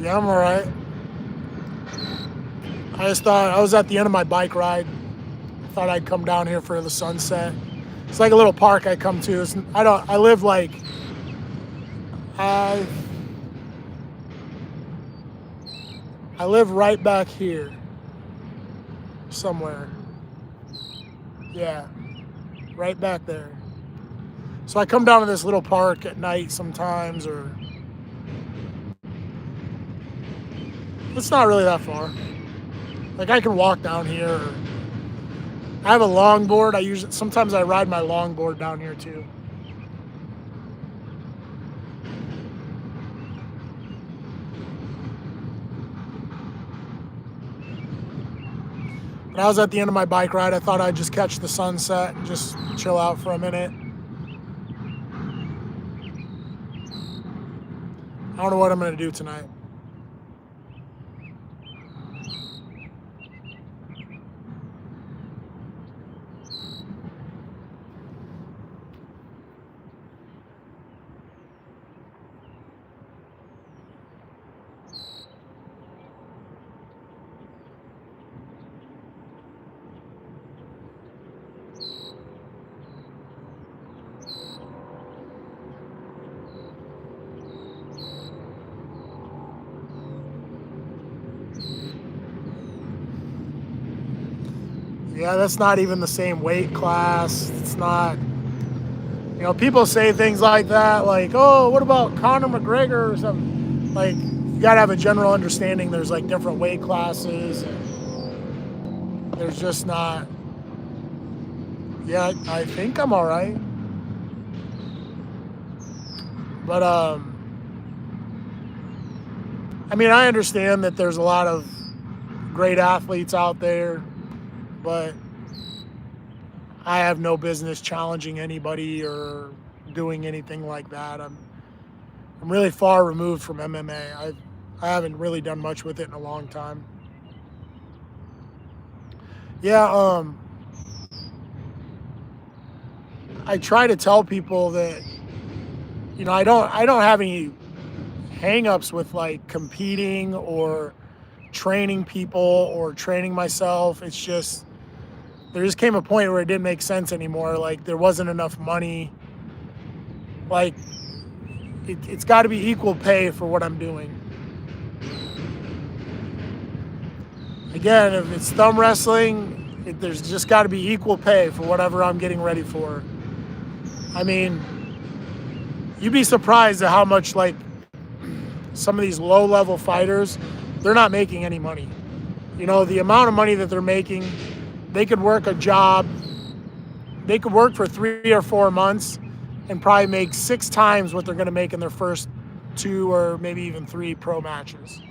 Yeah, I'm all right. I just thought I was at the end of my bike ride. Thought I'd come down here for the sunset. It's like a little park I come to. I live like I I live right back here somewhere. Yeah, right back there. So I come down to this little park at night sometimes, or it's not really that far. Like I can walk down here. Or I have a longboard. Sometimes I ride my longboard down here too. But I was at the end of my bike ride. I thought I'd just catch the sunset and just chill out for a minute. I don't know what I'm going to do tonight. Yeah, that's not even the same weight class. It's not, people say things like that, like, oh, what about Conor McGregor or something? Like, you got to have a general understanding there's like different weight classes. And there's just not, yeah, I think I'm all right. But, I understand that there's a lot of great athletes out there, but I have no business challenging anybody or doing anything like that. I'm really far removed from MMA. I haven't really done much with it in a long time. Yeah, I try to tell people that I don't have any hang-ups with like competing or training people or training myself. It's just there just came a point where it didn't make sense anymore. Like there wasn't enough money. Like it's got to be equal pay for what I'm doing. Again, if it's thumb wrestling, there's just got to be equal pay for whatever I'm getting ready for. You'd be surprised at how much like some of these low-level fighters, they're not making any money. The amount of money that they're making, they could work a job, they could work for 3 or 4 months and probably make 6 times what they're going to make in their first 2 or maybe even 3 pro matches.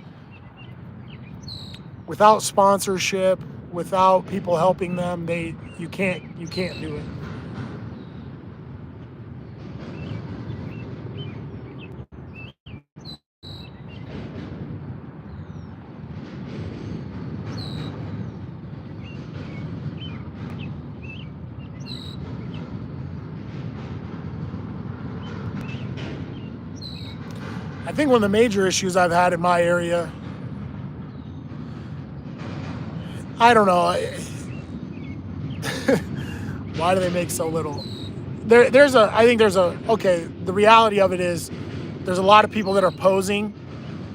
Without sponsorship, without people helping them, you can't do it. I think one of the major issues I've had in my area, I don't know, why do they make so little? The reality of it is there's a lot of people that are posing,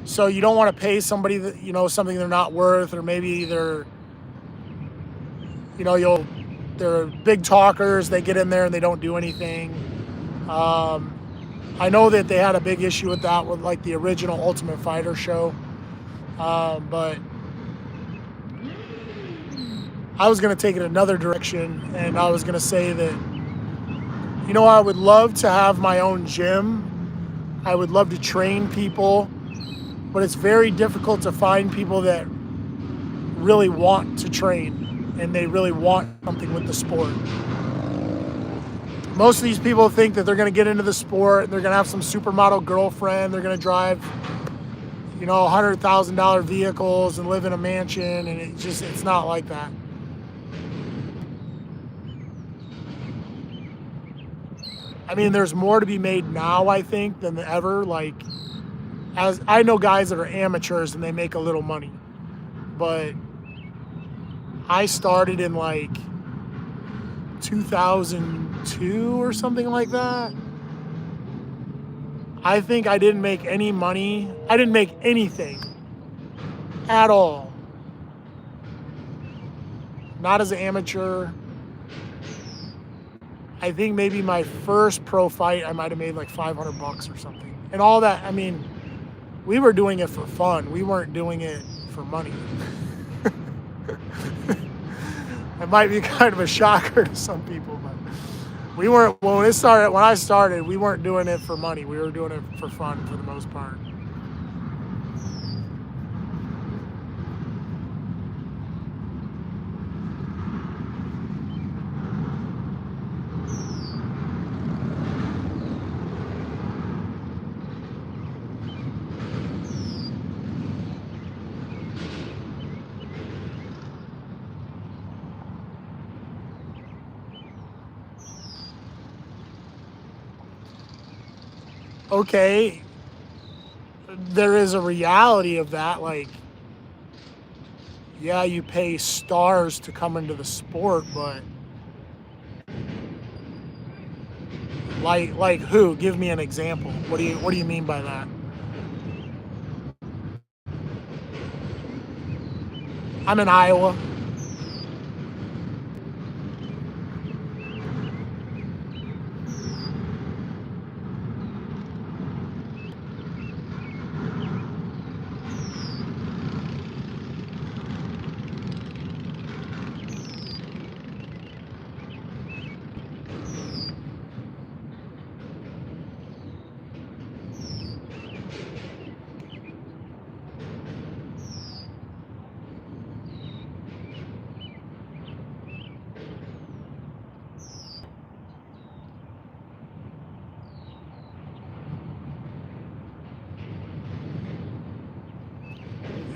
so you don't want to pay somebody that, something they're not worth, or maybe they're big talkers, they get in there and they don't do anything. I know that they had a big issue with that with like the original Ultimate Fighter show, but I was going to take it another direction, and I was going to say that, I would love to have my own gym. I would love to train people, but it's very difficult to find people that really want to train and they really want something with the sport. Most of these people think that they're going to get into the sport, they're going to have some supermodel girlfriend, they're going to drive, $100,000 vehicles and live in a mansion, and it's not like that. There's more to be made now, I think, than ever. Like, as I know guys that are amateurs and they make a little money, but I started in like 2002 or something like that. I think I didn't make any money. I didn't make anything at all. Not as an amateur. I think maybe my first pro fight, I might have made like $500 or something. And all that, I mean, we were doing it for fun. We weren't doing it for money. It might be kind of a shocker to some people, but we weren't, when I started, we weren't doing it for money. We were doing it for fun for the most part. Okay, there is a reality of that. Like, yeah, you pay stars to come into the sport, but like who? Give me an example. What do you mean by that? I'm in Iowa.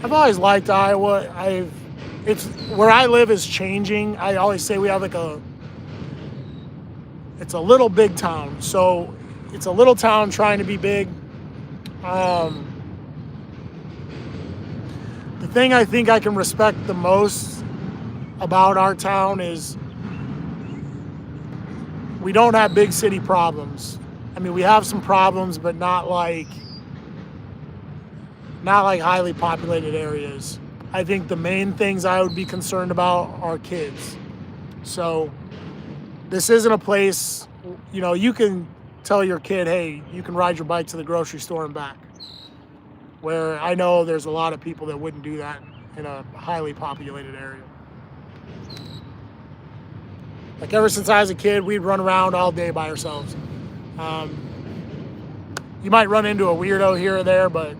I've always liked Iowa. It's where I live is changing. I always say we have it's a little big town. So it's a little town trying to be big. The thing I think I can respect the most about our town is we don't have big city problems. I mean, we have some problems, but not like highly populated areas. I think the main things I would be concerned about are kids. So this isn't a place, you can tell your kid, hey, you can ride your bike to the grocery store and back. Where I know there's a lot of people that wouldn't do that in a highly populated area. Like ever since I was a kid, we'd run around all day by ourselves. You might run into a weirdo here or there, but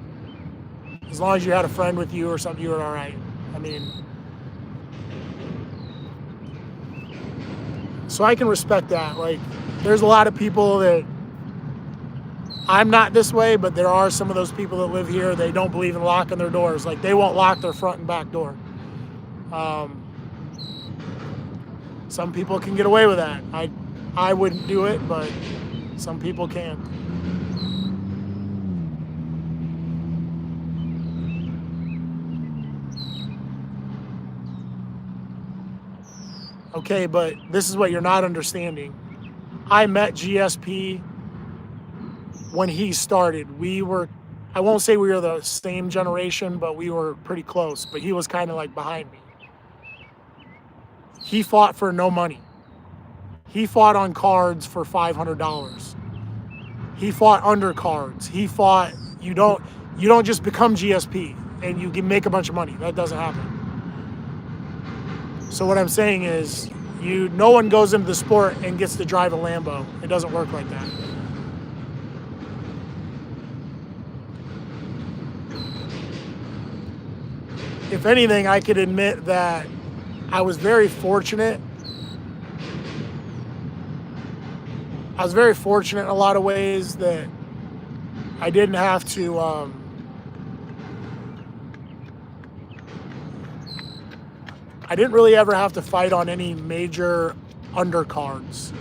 as long as you had a friend with you or something, you were all right. I mean, so I can respect that. Like, there's a lot of people that I'm not this way, but there are some of those people that live here. They don't believe in locking their doors. Like, they won't lock their front and back door. Some people can get away with that. I wouldn't do it, but some people can. Okay, but this is what you're not understanding. I met GSP when he started. I won't say we were the same generation, but we were pretty close. But he was kind of like behind me. He fought for no money. He fought on cards for $500. He fought undercards. He fought, you don't just become GSP and you can make a bunch of money. That doesn't happen. So what I'm saying is, no one goes into the sport and gets to drive a Lambo. It doesn't work like that. If anything, I could admit that I was very fortunate. I was very fortunate in a lot of ways that I didn't have to I didn't really ever have to fight on any major undercards.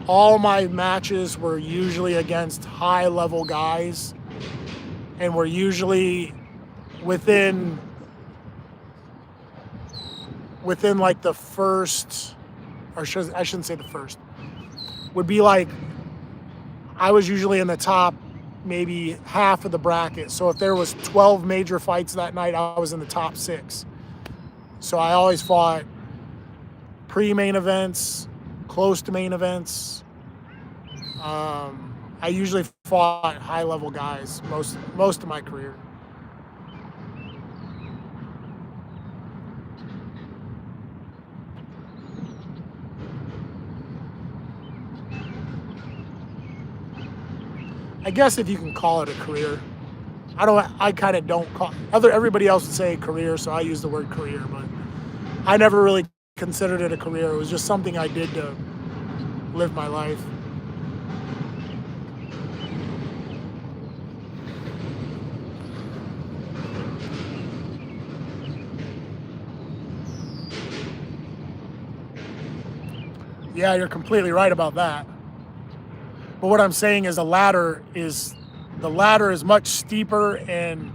All my matches were usually against high-level guys and we're usually within like the first, or I shouldn't say the first, would be like, I was usually in the top maybe half of the bracket. So if there was 12 major fights that night, I was in the top 6. So I always fought pre-main events, close to main events. I usually fought high-level guys most of my career. I guess if you can call it a career. I kind of don't call everybody else would say career, so I use the word career, but I never really considered it a career. It was just something I did to live my life. Yeah, you're completely right about that. But what I'm saying is the ladder is much steeper and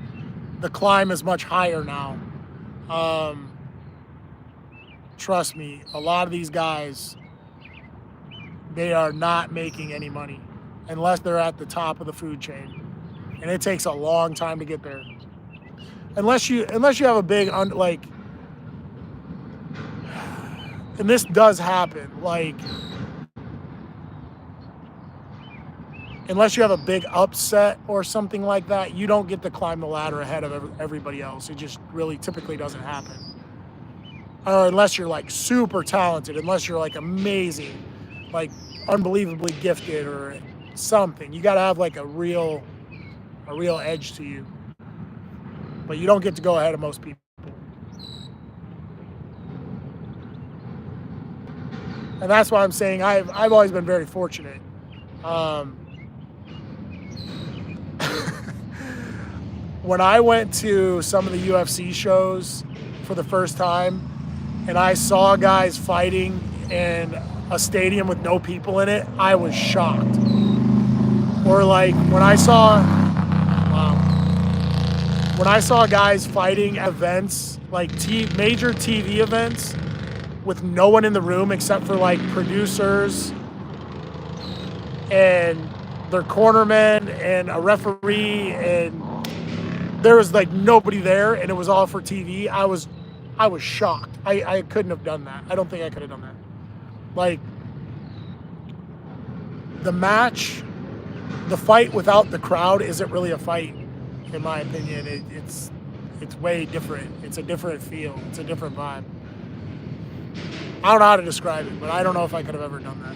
the climb is much higher now. Trust me, a lot of these guys, they are not making any money unless they're at the top of the food chain, and it takes a long time to get there. Unless you have a big and this does happen, like, unless you have a big upset or something like that, you don't get to climb the ladder ahead of everybody else. It just really typically doesn't happen. Or unless you're like super talented, unless you're like amazing, like unbelievably gifted or something. You got to have like a real edge to you. But you don't get to go ahead of most people. And that's why I'm saying I've always been very fortunate. When I went to some of the UFC shows for the first time and I saw guys fighting in a stadium with no people in it, I was shocked. Or like when I saw guys fighting at events, like major TV events, with no one in the room except for like producers and their cornermen and a referee, and there was like nobody there and it was all for TV. I was shocked. I couldn't have done that. I don't think I could have done that. Like, the fight without the crowd isn't really a fight, in my opinion. It's way different. It's a different feel. It's a different vibe. I don't know how to describe it, but I don't know if I could have ever done that.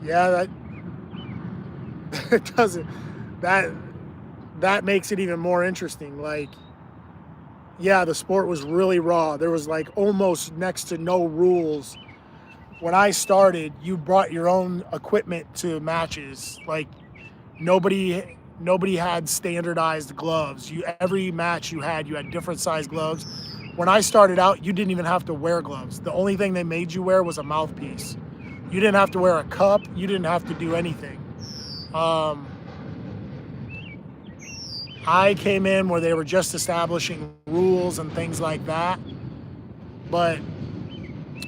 Yeah, it doesn't. That makes it even more interesting. Like, yeah, the sport was really raw. There was like almost next to no rules. When I started, you brought your own equipment to matches. Like, nobody had standardized gloves. Every match you had different size gloves. When I started out, you didn't even have to wear gloves. The only thing they made you wear was a mouthpiece. You didn't have to wear a cup. You didn't have to do anything. I came in where they were just establishing rules and things like that. But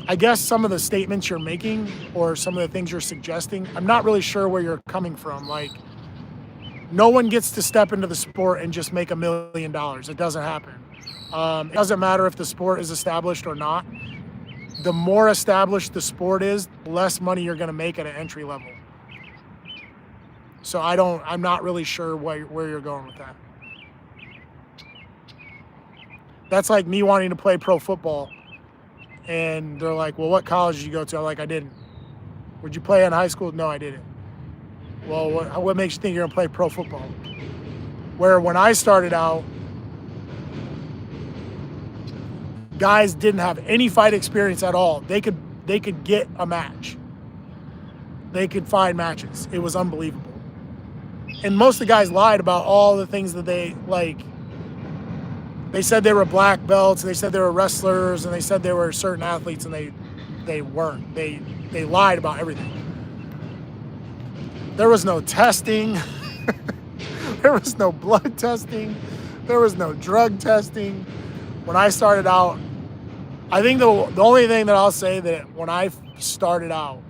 I guess some of the statements you're making or some of the things you're suggesting, I'm not really sure where you're coming from. Like, no one gets to step into the sport and just make $1 million. It doesn't happen. It doesn't matter if the sport is established or not. The more established the sport is, the less money you're going to make at an entry level. So I'm not really sure where you're going with that. That's like me wanting to play pro football. And they're like, well, what college did you go to? I'm like, I didn't. Would you play in high school? No, I didn't. Well, what makes you think you're going to play pro football? Where when I started out, guys didn't have any fight experience at all. They could get a match. They could find matches. It was unbelievable. And most of the guys lied about all the things that they like. They said they were black belts, they said they were wrestlers, and they said they were certain athletes, and they weren't. They lied about everything. There was no testing. There was no blood testing. There was no drug testing. When I started out, I think the only thing that I'll say that when I started out,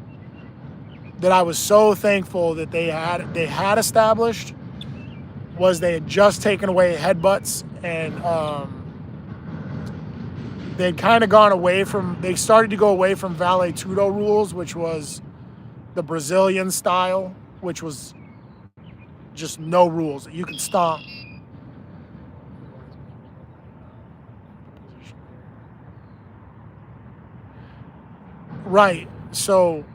that I was so thankful that they had established was they had just taken away headbutts, and they had kind of gone away from, they started to go away from vale tudo rules, which was the Brazilian style, which was just no rules. You could stomp. Right. So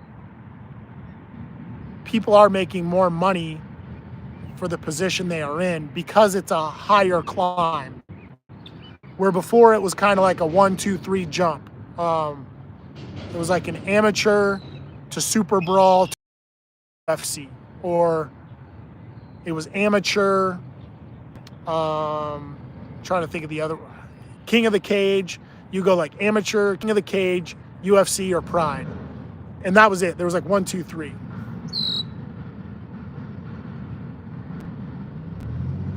people are making more money for the position they are in because it's a higher climb. Where before it was kind of like a 1, 2, 3 jump. It was like an amateur to super brawl to UFC, or it was amateur. Trying to think of the other, King of the Cage. You go like amateur, King of the Cage, UFC, or Pride, and that was it. There was like 1, 2, 3.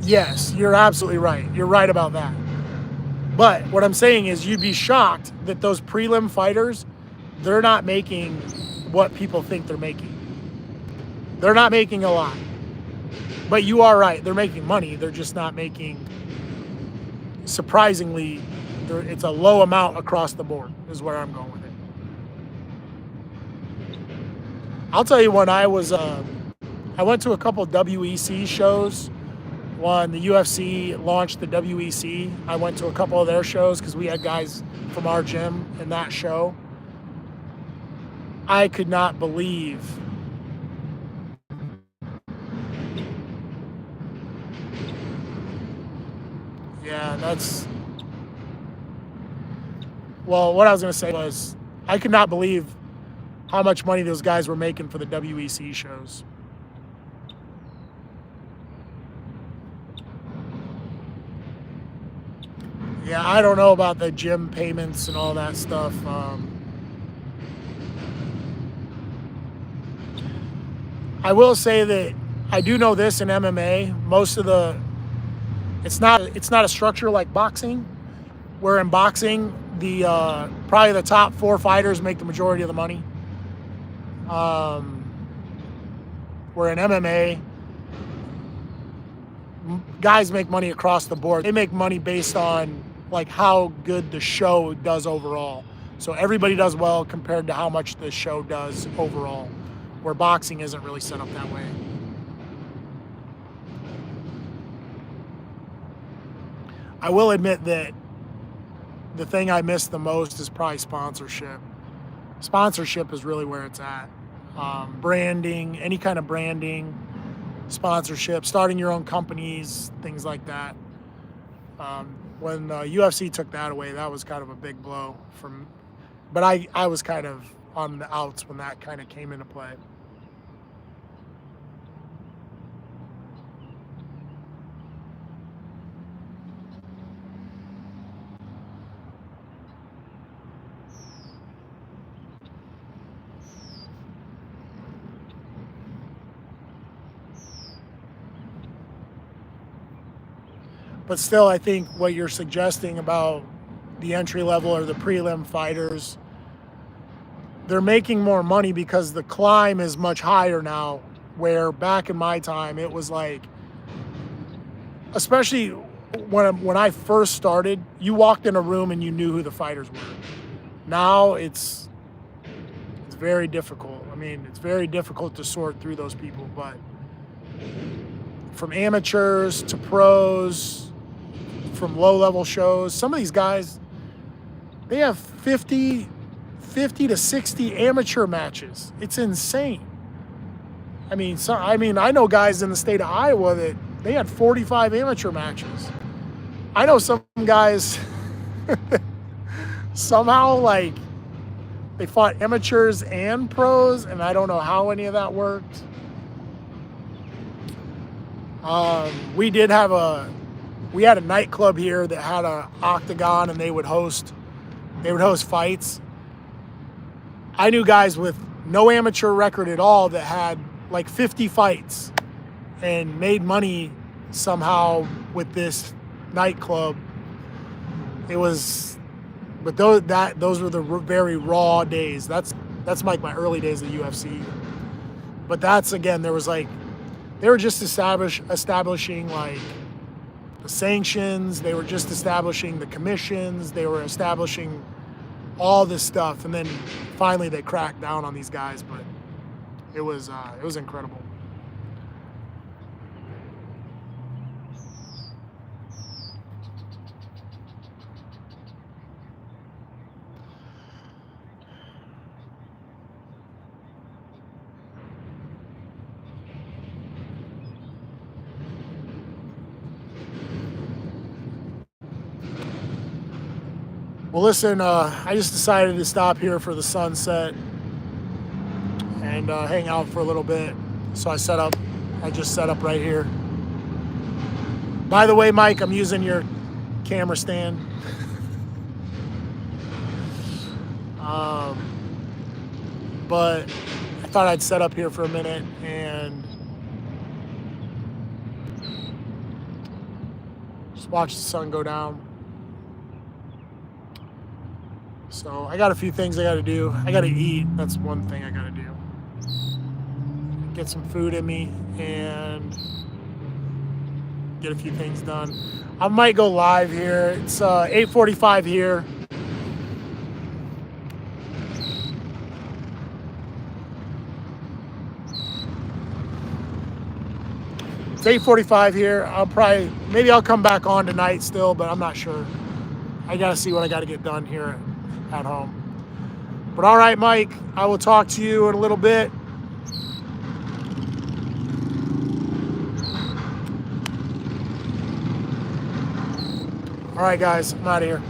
Yes, you're absolutely right. You're right about that. But what I'm saying is you'd be shocked that those prelim fighters, they're not making what people think they're making. They're not making a lot. But you are right. They're making money. They're just not making, surprisingly, it's a low amount across the board is where I'm going with it. I'll tell you when I went to a couple WEC shows. When the UFC launched the WEC, I went to a couple of their shows because we had guys from our gym in that show. I could not believe what I was going to say was I could not believe how much money those guys were making for the WEC shows. Yeah, I don't know about the gym payments and all that stuff. I will say that I do know this in MMA. Most of it's not a structure like boxing, where in boxing the probably the top 4 fighters make the majority of the money. Where in MMA, guys make money across the board. They make money based on like how good the show does overall. So everybody does well compared to how much the show does overall, where boxing isn't really set up that way. I will admit that the thing I miss the most is probably sponsorship. Sponsorship is really where it's at. Branding, any kind of branding, sponsorship, starting your own companies, things like that. When UFC took that away, that was kind of a big blow but I was kind of on the outs when that kind of came into play. But still, I think what you're suggesting about the entry level or the prelim fighters, they're making more money because the climb is much higher now, where back in my time, it was like, especially when I first started, you walked in a room and you knew who the fighters were. Now it's very difficult. I mean, it's very difficult to sort through those people, but from amateurs to pros, from low-level shows. Some of these guys, they have 50 to 60 amateur matches. It's insane. I mean, I know guys in the state of Iowa that they had 45 amateur matches. I know some guys somehow, like, they fought amateurs and pros, and I don't know how any of that worked. We had a nightclub here that had a octagon, and they would host fights. I knew guys with no amateur record at all that had like 50 fights and made money somehow with this nightclub. But those were the very raw days. That's like my early days of UFC. But that's, again, they were just establishing like the sanctions. They were just establishing the commissions. They were establishing all this stuff, and then finally they cracked down on these guys. But it was incredible. Well, listen, I just decided to stop here for the sunset and hang out for a little bit. So I just set up right here. By the way, Mike, I'm using your camera stand. But I thought I'd set up here for a minute and just watch the sun go down. So I got a few things I got to do. I got to eat. That's one thing I got to do. Get some food in me and get a few things done. I might go live here. It's 8:45 here. It's 8:45 here. Maybe I'll come back on tonight still, but I'm not sure. I got to see what I got to get done here at home. But all right, Mike, I will talk to you in a little bit. All right, guys, I'm out of here.